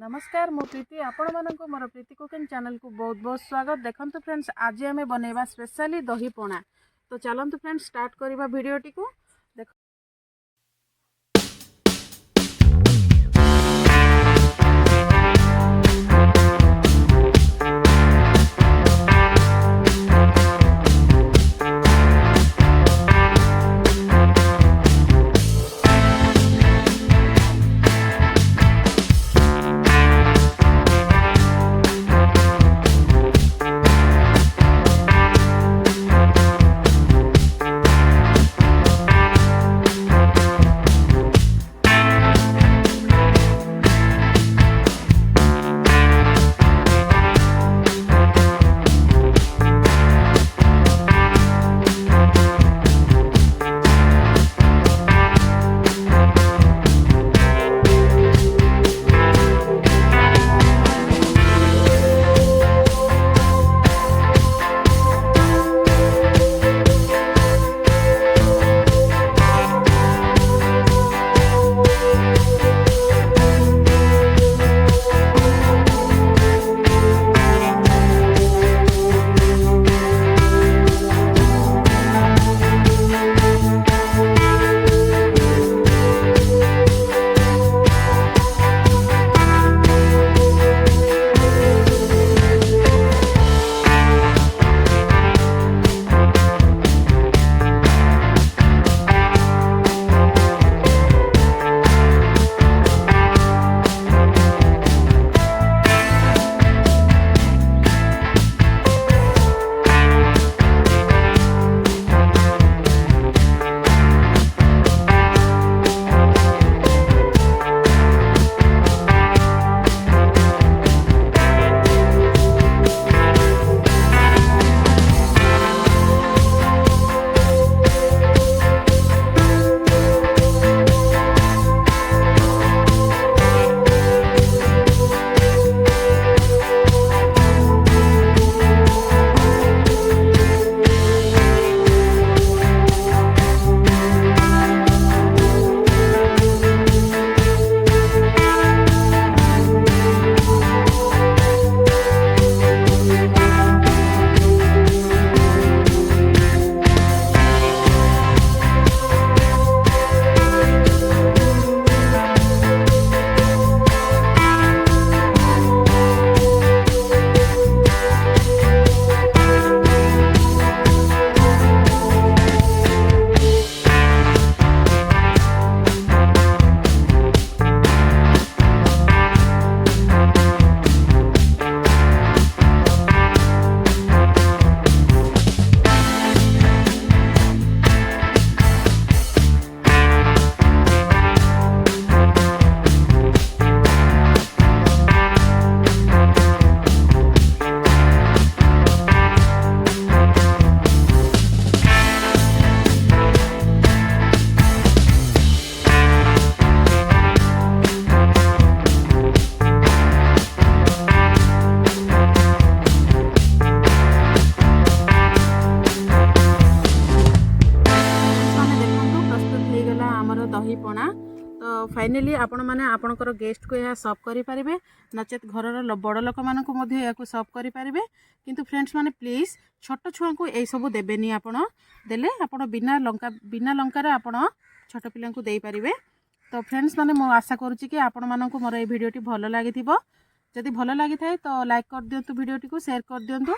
नमस्कार मो प्रीति आपण मानक मोर प्रीति कुकिंग चैनल को बहुत बहुत स्वागत। देखंतु फ्रेंड्स आज आम बनैबा स्पेशली दही पणा। तो चलंतु फ्रेंड्स स्टार्ट करबा वीडियोटी को। देख दही पणा। तो फाइनली आपण माने आपणकर गेस्ट को यह सर्व करि परिबे, नचेत घरर बड़ लोक मानन को मध्ये याकु सर्व करि परिबे। किंतु फ्रेंड्स माने प्लीज छोट छुआ को ए सब देबेनी। आपण देले आपण बिना लंका रे आपण छोट पिला को देई परिबे। तो फ्रेंड्स माने मो आशा करूची कि आपण मानन को मोर ए वीडियोटी भलो लागिथिबो। जदि भलो लागि थाए तो लाइक कर दियंतु, वीडियोटी को शेयर कर दियंतु।